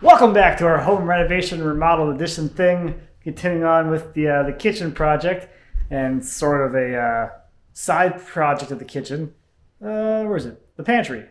Welcome back to our home renovation remodel edition thing. Continuing on with the kitchen project and sort of a side project of the kitchen. Where is it? The pantry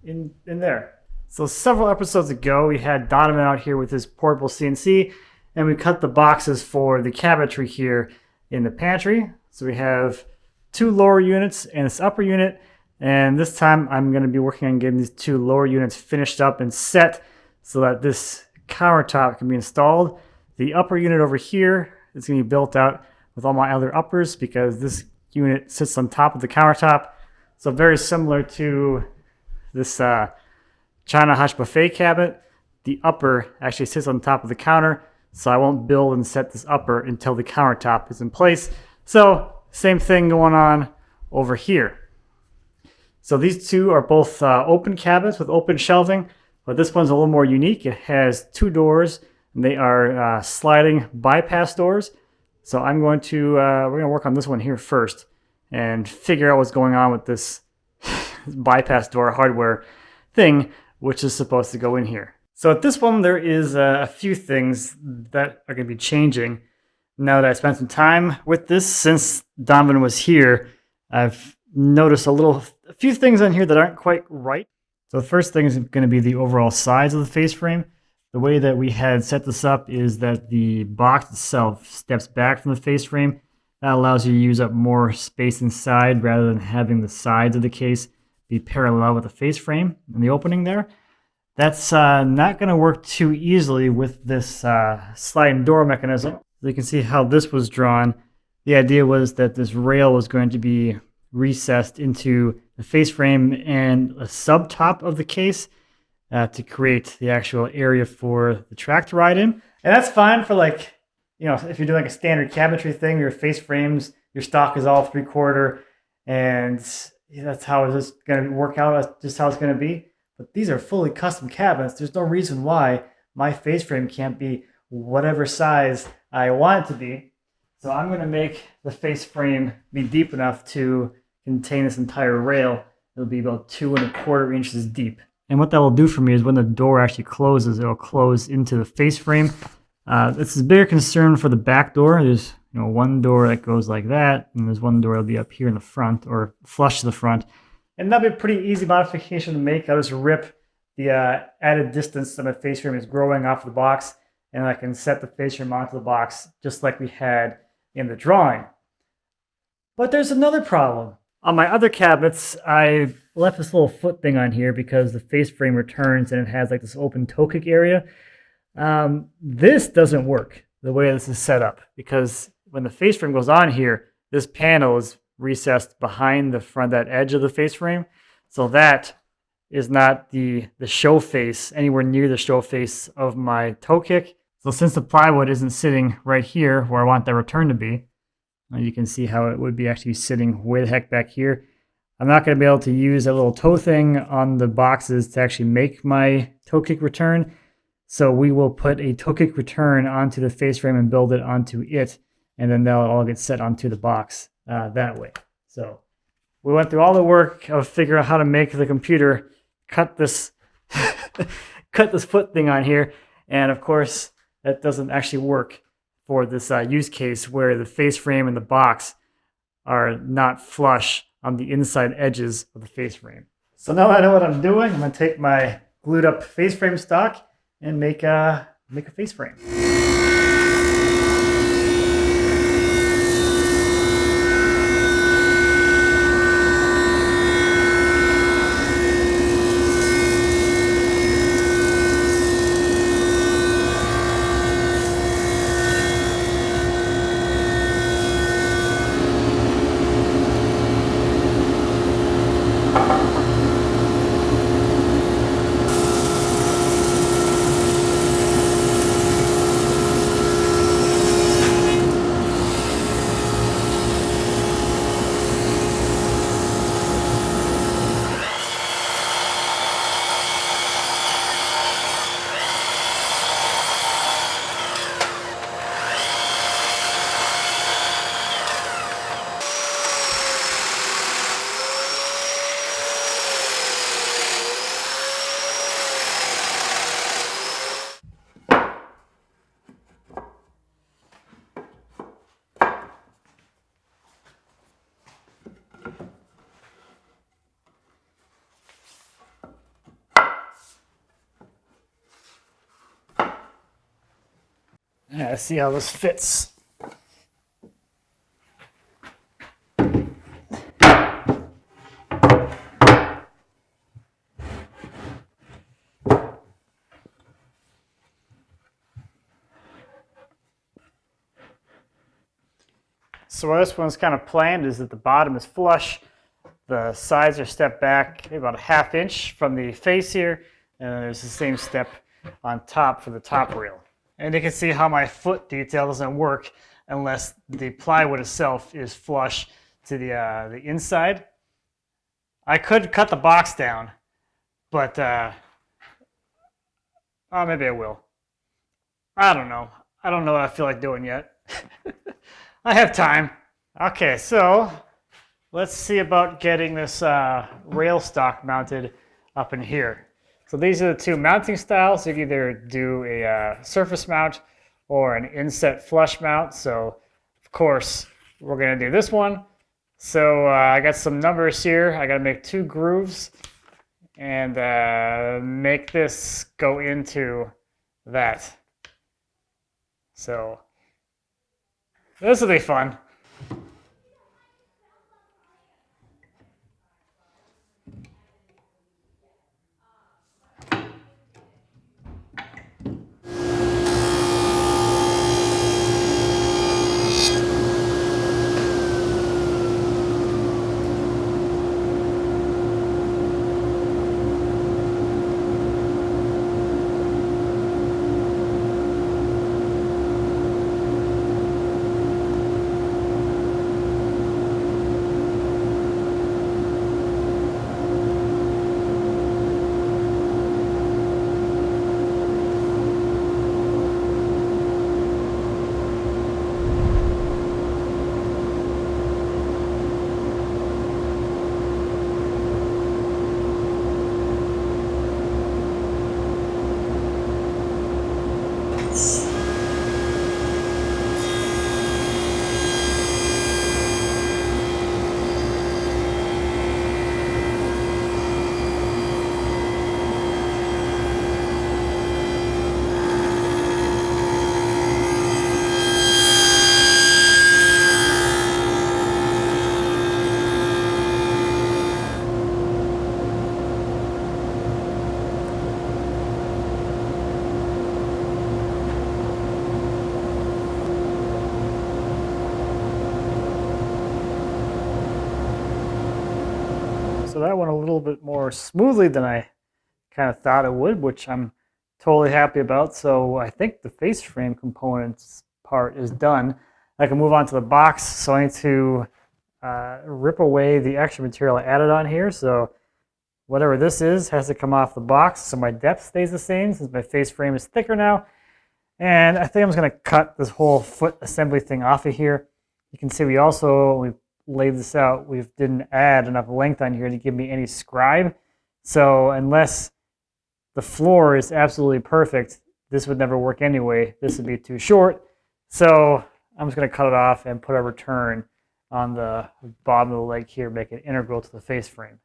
in there. So several episodes ago, we had Donovan out here with his portable CNC, and we cut the boxes for the cabinetry here in the pantry. So we have two lower units and this upper unit, and this time I'm going to be working on getting these two lower units finished up and set so that this countertop can be installed. The upper unit over here is going to be built out with all my other uppers because this unit sits on top of the countertop. So very similar to this China Hutch buffet cabinet, the upper actually sits on top of the counter, so I won't build and set this upper until the countertop is in place. So same thing going on over here. So these two are both open cabinets with open shelving, but this one's a little more unique. It has two doors, and they are sliding bypass doors. So I'm going to, we're going to work on this one here first and figure out what's going on with this bypass door hardware thing, which is supposed to go in here. So at this one, there is a few things that are going to be changing. Now that I spent some time with this since Donovan was here, I've noticed a few things on here that aren't quite right. So the first thing is going to be the overall size of the face frame. The way that we had set this up is that the box itself steps back from the face frame. That allows you to use up more space inside rather than having the sides of the case be parallel with the face frame and the opening there. That's not going to work too easily with this sliding door mechanism. So you can see how this was drawn. The idea was that this rail was going to be recessed into the face frame and a subtop of the case to create the actual area for the track to ride in. And that's fine for if you're doing a standard cabinetry thing, your face frames, your stock is all 3/4, and that's how it's going to work out. That's just how it's going to be. But these are fully custom cabinets. There's no reason why my face frame can't be whatever size I want it to be. So I'm going to make the face frame be deep enough to contain this entire rail. It'll be about 2 1/4 inches deep. And what that will do for me is when the door actually closes, it'll close into the face frame. This is a bigger concern for the back door. There's one door that goes like that, and there's one door that'll be up here in the front or flush to the front. And that'll be a pretty easy modification to make. I'll just rip the added distance that my face frame is growing off the box, and I can set the face frame onto the box just like we had in the drawing. But there's another problem. On my other cabinets, I left this little foot thing on here because the face frame returns and it has like this open toe kick area. This doesn't work the way this is set up because when the face frame goes on here, this panel is recessed behind the front, that edge of the face frame. So that is not the show face, anywhere near the show face of my toe kick. So since the plywood isn't sitting right here where I want that return to be, you can see how it would be actually sitting way the heck back here. I'm not going to be able to use that little toe thing on the boxes to actually make my toe kick return. So we will put a toe kick return onto the face frame and build it onto it. And then that'll all get set onto the box that way. So we went through all the work of figuring out how to make the computer cut this cut this foot thing on here. And of course, that doesn't actually work for this use case where the face frame and the box are not flush on the inside edges of the face frame. So now I know what I'm doing. I'm going to take my glued up face frame stock and make a face frame. Yeah, let's see how this fits. So where this one's kind of planned is that the bottom is flush, the sides are stepped back about a ½ inch from the face here, and then there's the same step on top for the top rail. And you can see how my foot detail doesn't work unless the plywood itself is flush to the inside. I could cut the box down, but oh, maybe I will. I don't know. I don't know what I feel like doing yet. I have time. Okay, so let's see about getting this rail stock mounted up in here. So these are the two mounting styles. You can either do a surface mount or an inset flush mount. So of course, we're gonna do this one. So I got some numbers here. I gotta make 2 grooves and make this go into that. So this will be fun. So that went a little bit more smoothly than I kind of thought it would, which I'm totally happy about. So I think the face frame components part is done. I can move on to the box. So I need to rip away the extra material I added on here. So whatever this is has to come off the box. So my depth stays the same since my face frame is thicker now. And I think I'm just going to cut this whole foot assembly thing off of here. You can see we laid this out, we didn't add enough length on here to give me any scribe. So unless the floor is absolutely perfect, this would never work anyway. This would be too short. So I'm just going to cut it off and put a return on the bottom of the leg here, make it integral to the face frame.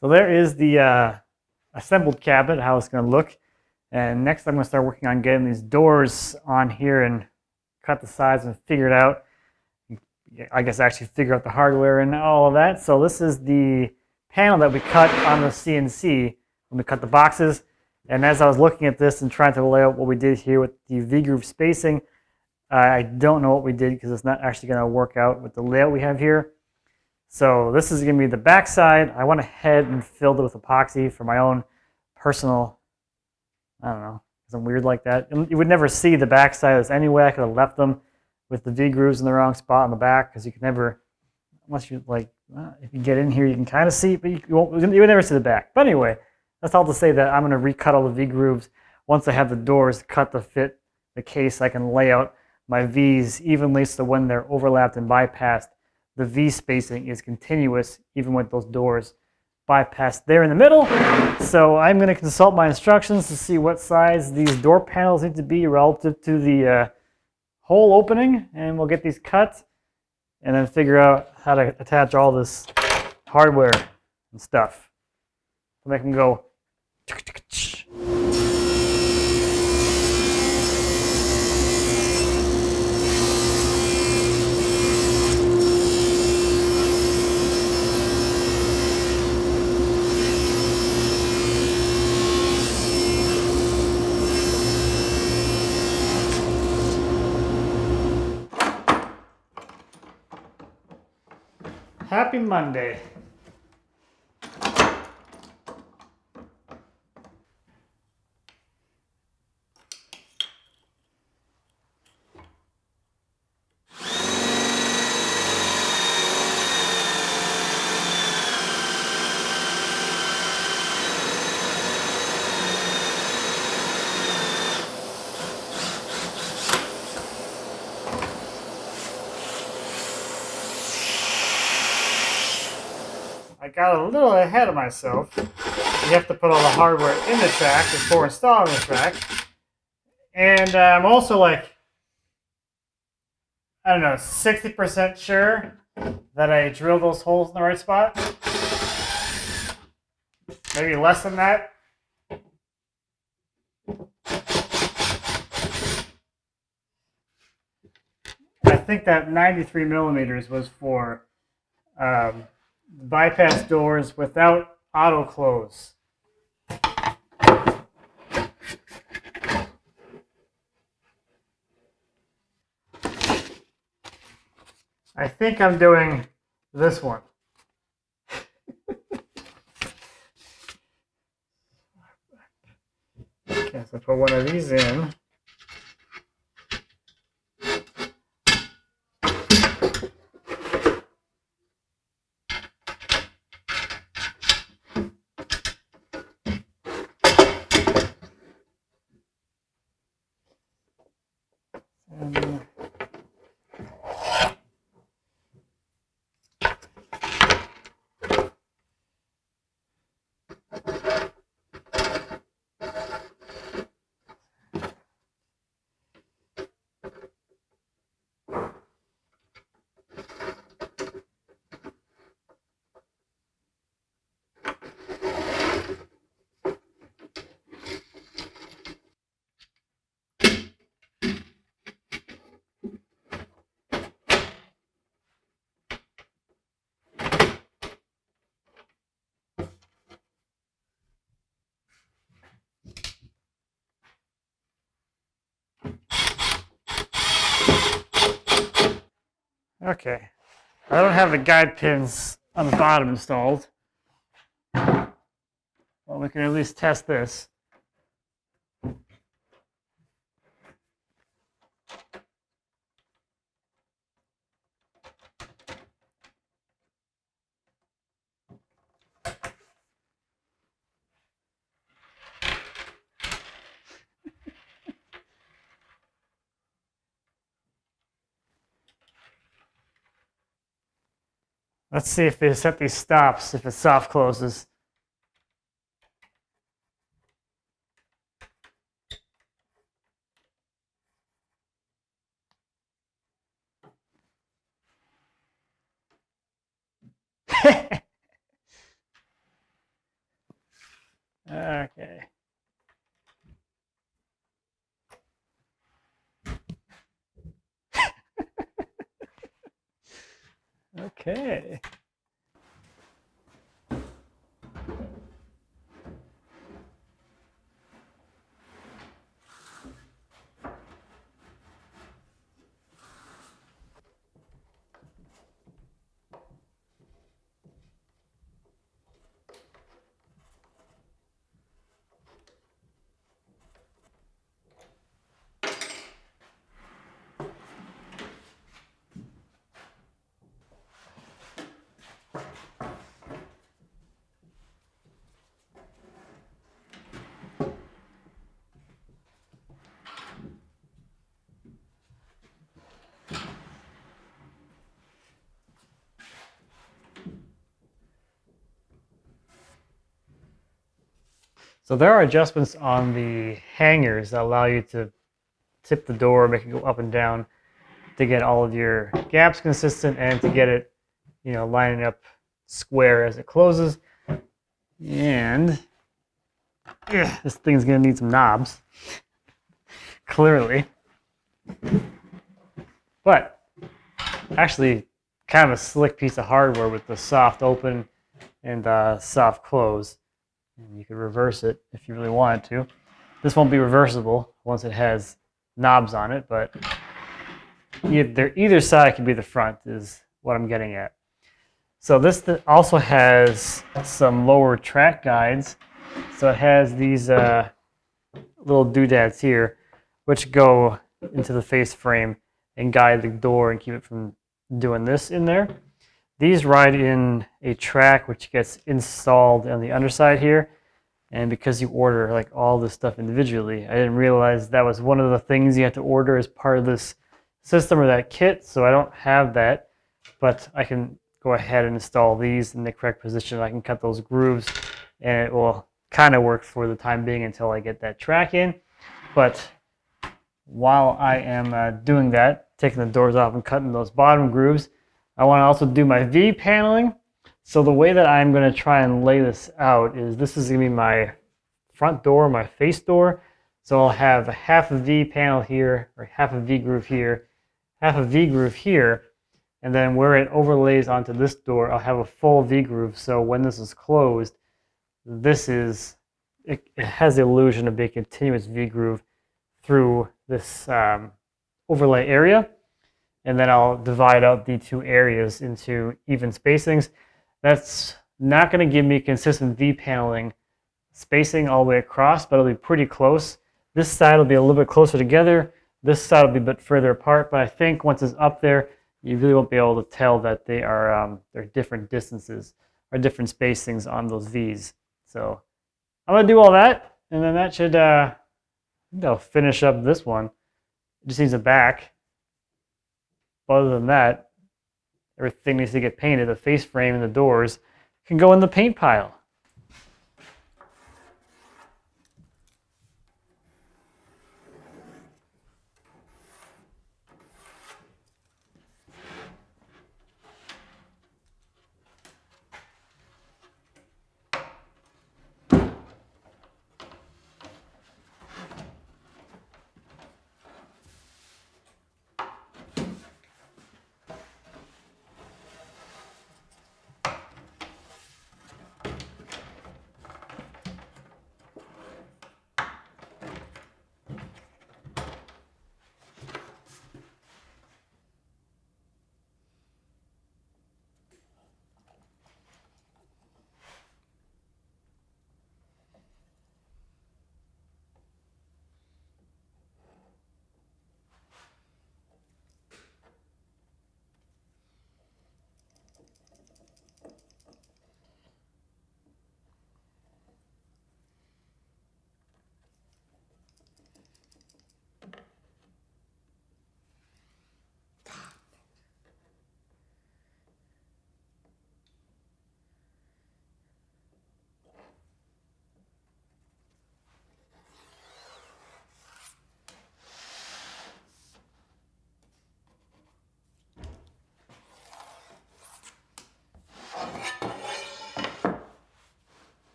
So there is the assembled cabinet, how it's going to look. And next I'm going to start working on getting these doors on here and cut the sides and figure it out. I guess actually figure out the hardware and all of that. So this is the panel that we cut on the CNC when we cut the boxes. And as I was looking at this and trying to lay out what we did here with the V-groove spacing, I don't know what we did because it's not actually going to work out with the layout we have here. So this is going to be the back side. I went ahead and filled it with epoxy for my own personal, I don't know, something weird like that. You would never see the back side of this anyway. I could have left them with the V-grooves in the wrong spot on the back because you can never, unless you like, if you get in here, you can kind of see, but you would never see the back. But anyway, that's all to say that I'm going to recut all the V-grooves once I have the doors cut to fit the case. I can lay out my V's evenly so when they're overlapped and bypassed, the V spacing is continuous even with those doors bypassed there in the middle. So I'm going to consult my instructions to see what size these door panels need to be relative to the hole opening, and we'll get these cut and then figure out how to attach all this hardware and stuff to make them go. Happy Monday. I got a little ahead of myself. You have to put all the hardware in the track before installing the track. And I'm also like, I don't know, 60% sure that I drilled those holes in the right spot. Maybe less than that. I think that 93 millimeters was for bypass doors without auto close. I think I'm doing this one. Okay, so I put one of these in. And okay, I don't have the guide pins on the bottom installed. Well, we can at least test this. Let's see if they set these stops, if it soft closes. So there are adjustments on the hangers that allow you to tip the door, make it go up and down to get all of your gaps consistent and to get it, lining up square as it closes. And this thing's gonna need some knobs, clearly. But actually, kind of a slick piece of hardware with the soft open and soft close. And you could reverse it if you really wanted to. This won't be reversible once it has knobs on it, but either side can be the front is what I'm getting at. So this also has some lower track guides. So it has these little doodads here, which go into the face frame and guide the door and keep it from doing this in there. These ride in a track which gets installed on the underside here. And because you order like all this stuff individually, I didn't realize that was one of the things you have to order as part of this system or that kit. So I don't have that, but I can go ahead and install these in the correct position. I can cut those grooves and it will kind of work for the time being until I get that track in. But while I am doing that, taking the doors off and cutting those bottom grooves, I want to also do my V paneling. So the way that I'm going to try and lay this out is this is going to be my front door, my face door. So I'll have half a V panel here, or half a V groove here, half a V groove here, and then where it overlays onto this door, I'll have a full V groove. So when this is closed, it has the illusion of being a continuous V groove through this overlay area. And then I'll divide out the two areas into even spacings. That's not going to give me consistent V paneling spacing all the way across, but it'll be pretty close. This side will be a little bit closer together. This side will be a bit further apart, but I think once it's up there, you really won't be able to tell that they're different distances or different spacings on those V's. So I'm going to do all that, and then that should that'll finish up this one. It just needs a back. But other than that, everything needs to get painted. The face frame and the doors can go in the paint pile.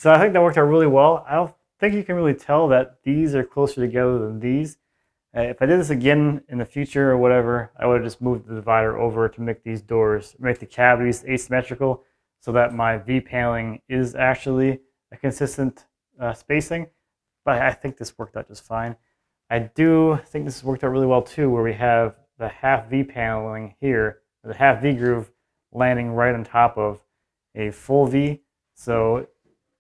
So I think that worked out really well. I don't think you can really tell that these are closer together than these. If I did this again in the future or whatever, I would have just moved the divider over to make these doors, make the cavities asymmetrical so that my V paneling is actually a consistent spacing. But I think this worked out just fine. I do think this worked out really well too, where we have the half V paneling here, the half V groove landing right on top of a full V. So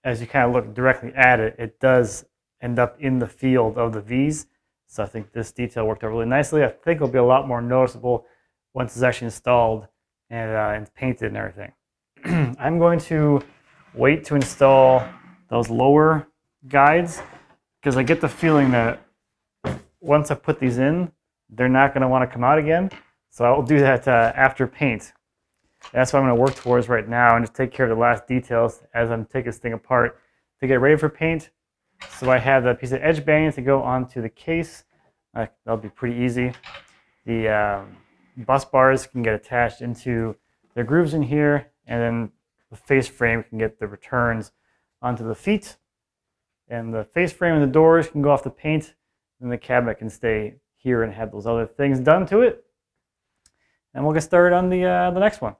as you kind of look directly at it, it does end up in the field of the V's. So I think this detail worked out really nicely. I think it'll be a lot more noticeable once it's actually installed and painted and everything. I'm going to wait to install those lower guides because I get the feeling that once I put these in, they're not going to want to come out again. So I will do that after paint. That's what I'm going to work towards right now and just take care of the last details as I'm taking this thing apart to get ready for paint. So I have that piece of edge banding to go onto the case. That'll be pretty easy. The bus bars can get attached into the grooves in here, and then the face frame can get the returns onto the feet. And the face frame and the doors can go off the paint, and the cabinet can stay here and have those other things done to it. And we'll get started on the next one.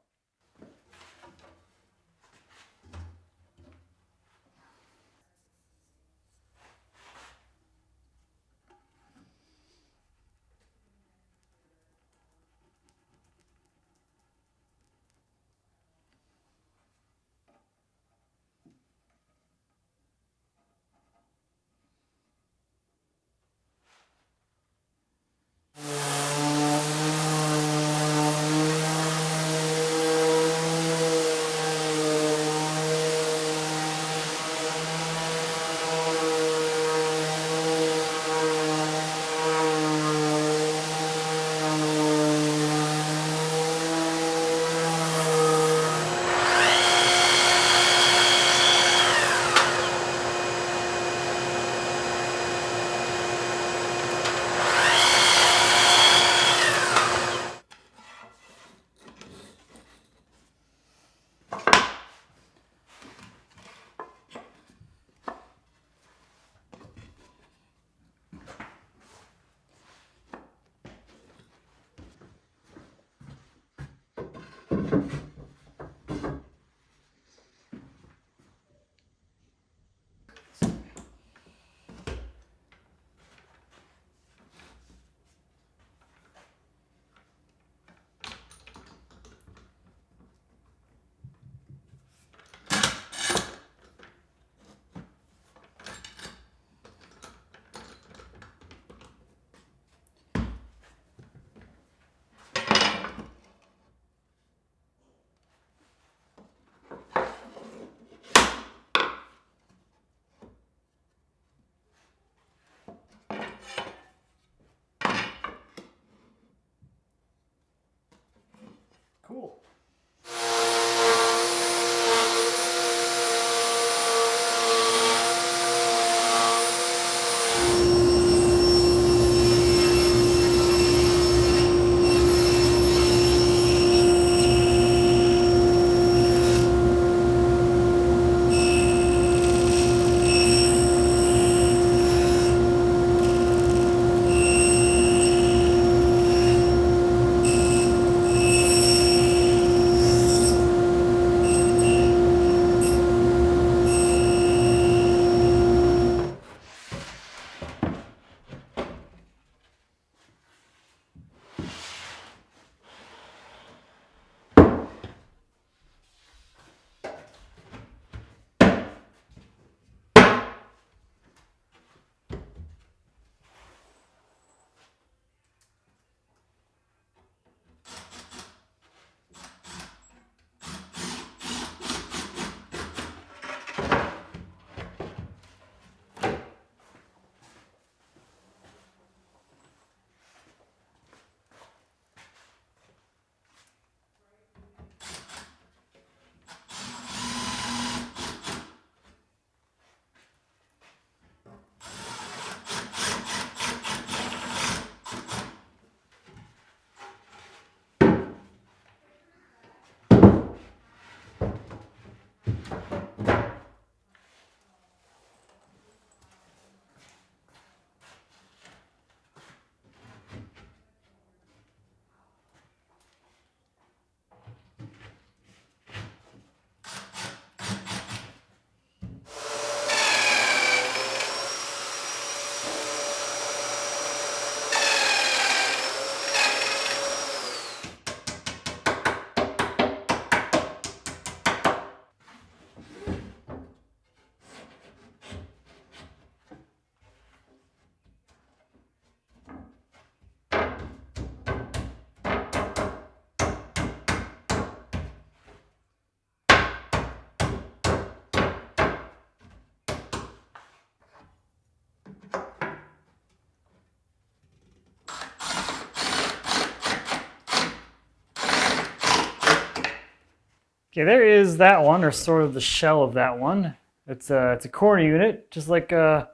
Okay, there is that one, or sort of the shell of that one. It's a corner unit, just like a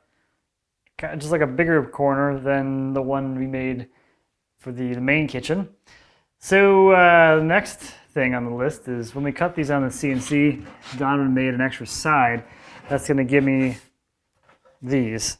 bigger corner than the one we made for the main kitchen. So the next thing on the list is when we cut these on the CNC, Donovan made an extra side. That's going to give me these,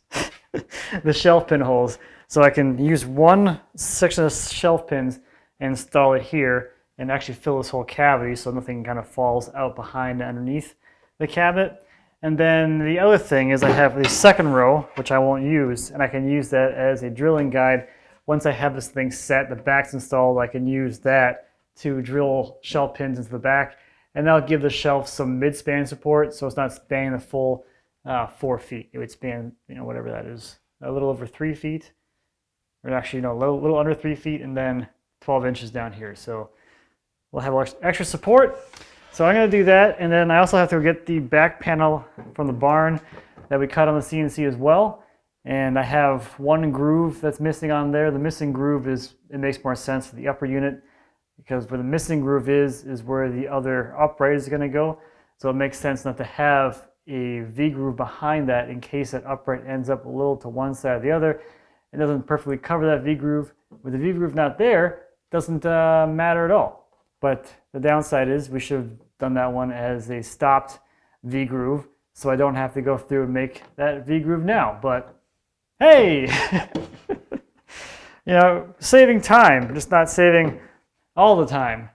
the shelf pin holes. So I can use one section of shelf pins and install it here and actually fill this whole cavity so nothing kind of falls out behind and underneath the cabinet. And then the other thing is I have the second row, which I won't use, and I can use that as a drilling guide. Once I have this thing set, the back's installed, I can use that to drill shelf pins into the back, and that'll give the shelf some mid-span support, so it's not spanning the full 4 feet. It would span, whatever that is, a little over 3 feet, or actually, a little under 3 feet, and then 12 inches down here. So we'll have extra support. So I'm going to do that, and then I also have to get the back panel from the barn that we cut on the CNC as well. And I have one groove that's missing on there. The missing groove it makes more sense for the upper unit, because where the missing groove is where the other upright is going to go. So it makes sense not to have a V groove behind that in case that upright ends up a little to one side or the other. It doesn't perfectly cover that V groove. With the V groove not there, it doesn't matter at all. But the downside is we should have done that one as a stopped V groove, so I don't have to go through and make that V groove now. But hey, saving time, just not saving all the time.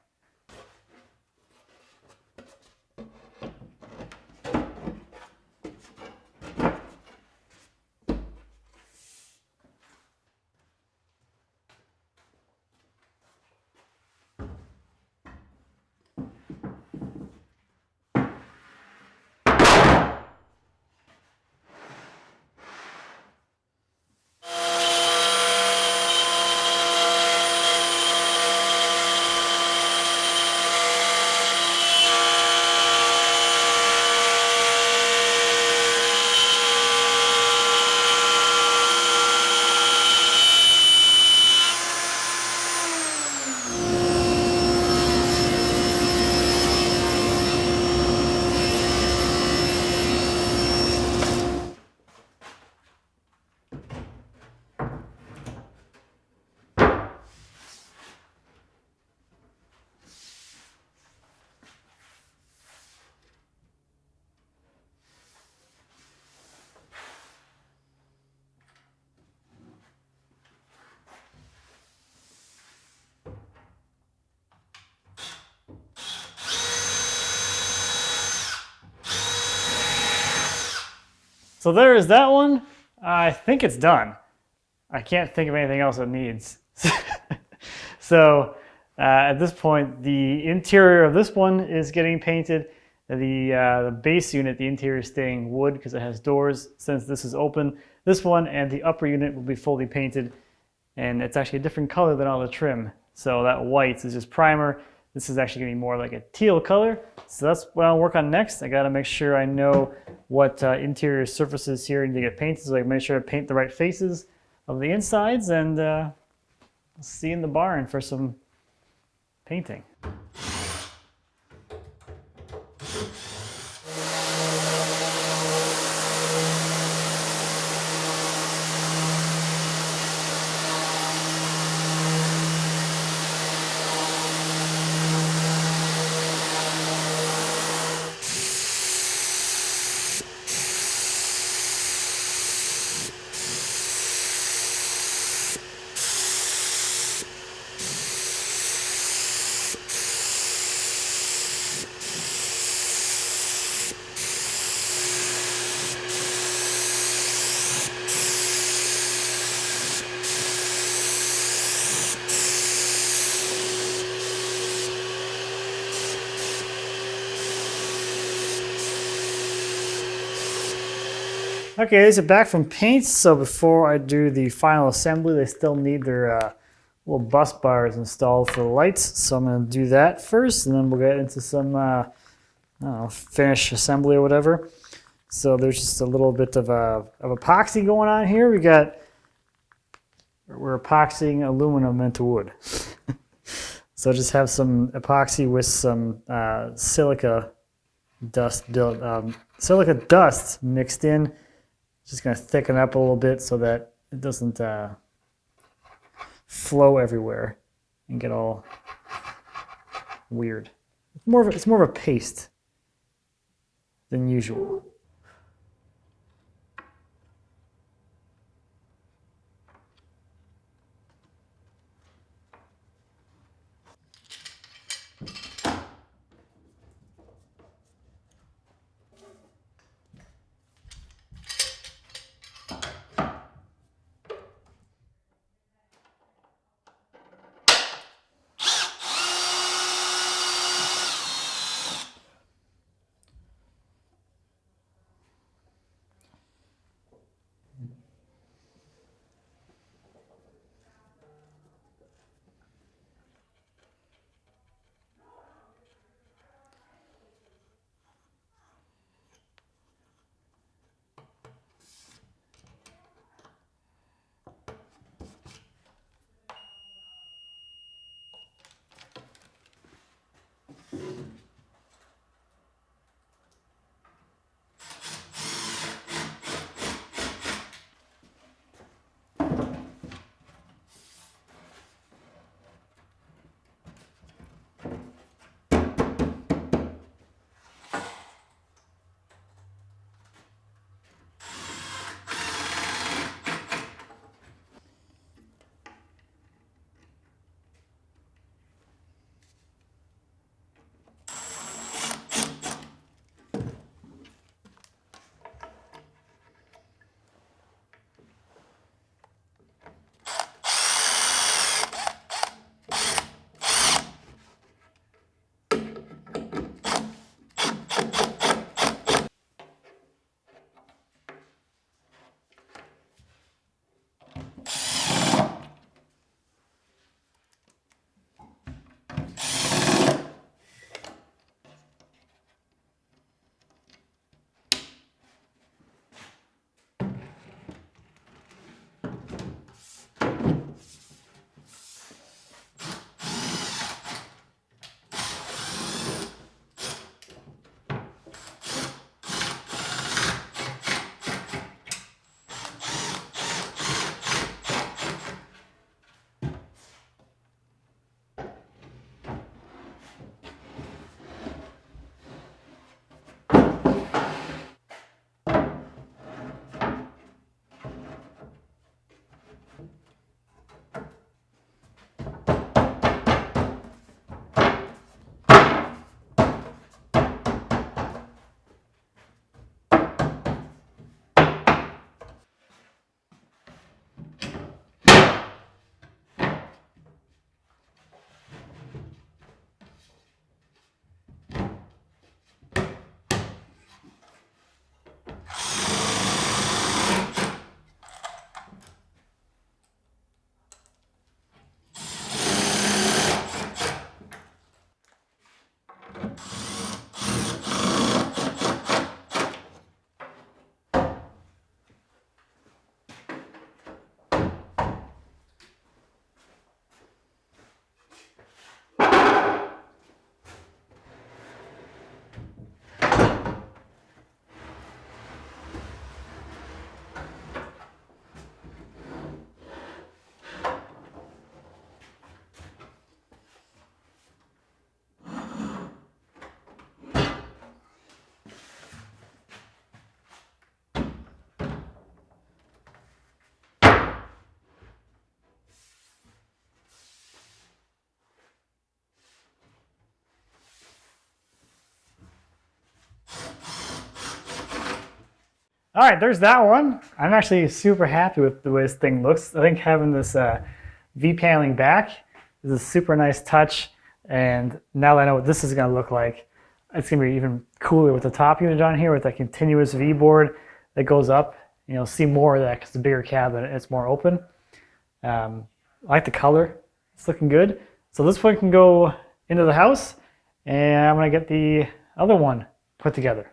So there is that one. I think it's done. I can't think of anything else it needs. So at this point, the interior of this one is getting painted. The base unit, the interior is staying wood because it has doors. Since this is open, this one and the upper unit will be fully painted. And it's actually a different color than all the trim. So that white is just primer. This is actually going to be more like a teal color. So that's what I'll work on next. I got to make sure I know what interior surfaces here need to get painted, so I can make sure I paint the right faces of the insides, and see you in the barn for some painting. Okay, these are back from paint, so before I do the final assembly, they still need their little bus bars installed for the lights. So I'm going to do that first, and then we'll get into some I don't know, finish assembly or whatever. So there's just a little bit of epoxy going on here. We're epoxying aluminum into wood. So just have some epoxy with some silica dust mixed in. Just gonna thicken up a little bit so that it doesn't flow everywhere and get all weird. It's more of a paste than usual. All right, there's that one. I'm actually super happy with the way this thing looks. I think having this V-paneling back is a super nice touch. And now that I know what this is going to look like, it's going to be even cooler with the top unit on here with that continuous V-board that goes up. You'll see more of that because it's a bigger cabin and it's more open. I like the color. It's looking good. So this one can go into the house, and I'm going to get the other one put together.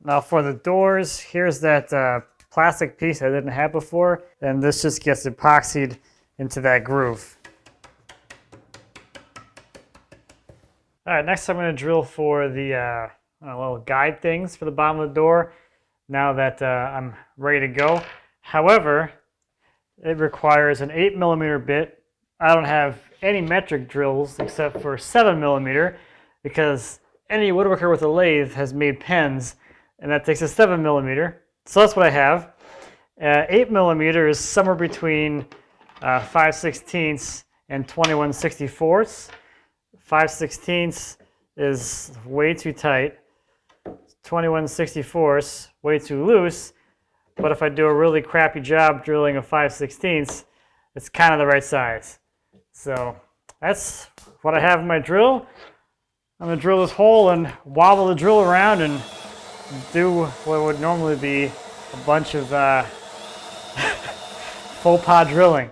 Now for the doors, here's that plastic piece I didn't have before, and this just gets epoxied into that groove. All right, next I'm going to drill for the little guide things for the bottom of the door now that I'm ready to go. However, it requires an 8mm bit. I don't have any metric drills except for 7mm because any woodworker with a lathe has made pens, and that takes a 7mm. So that's what I have. 8mm is somewhere between 5/16 and 21/64. 5/16 is way too tight. 21/64 way too loose. But if I do a really crappy job drilling a 5/16, it's kind of the right size. So that's what I have in my drill. I'm going to drill this hole and wobble the drill around and do what would normally be a bunch of faux pas drilling.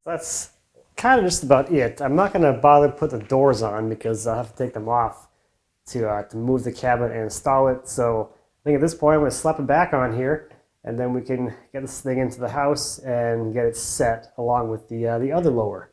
That's kind of just about it. I'm not going to bother to put the doors on because I'll have to take them off to move the cabinet and install it. So I think at this point I'm going to slap it back on here, and then we can get this thing into the house and get it set along with the other lower.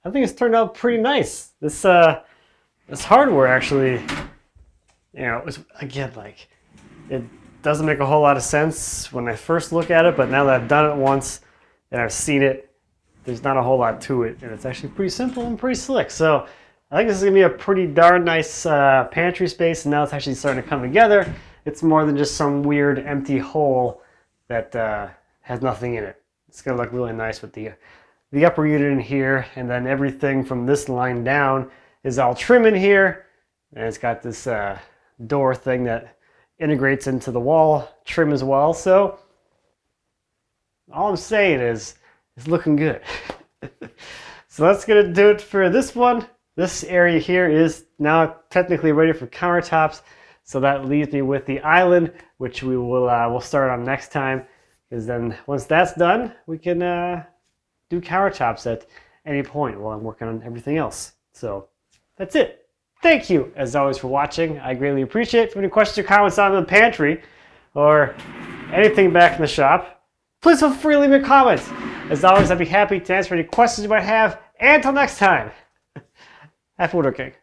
I think it's turned out pretty nice. This hardware actually, it was, again, like, it doesn't make a whole lot of sense when I first look at it, but now that I've done it once and I've seen it, there's not a whole lot to it, and it's actually pretty simple and pretty slick. So I think this is gonna be a pretty darn nice pantry space, and now it's actually starting to come together. It's more than just some weird empty hole that has nothing in it. It's gonna look really nice with the upper unit in here, and then everything from this line down is all trim in here, and it's got this door thing that integrates into the wall trim as well. So all I'm saying is it's looking good. So that's gonna do it for this one. This area here is now technically ready for countertops. So that leaves me with the island, which we will we'll start on next time. Because then once that's done, we can do countertops at any point while I'm working on everything else. So that's it. Thank you, as always, for watching. I greatly appreciate it. If you have any questions or comments on the pantry or anything back in the shop, please feel free to leave me a comment. As always, I'd be happy to answer any questions you might have. And until next time, happy woodworking.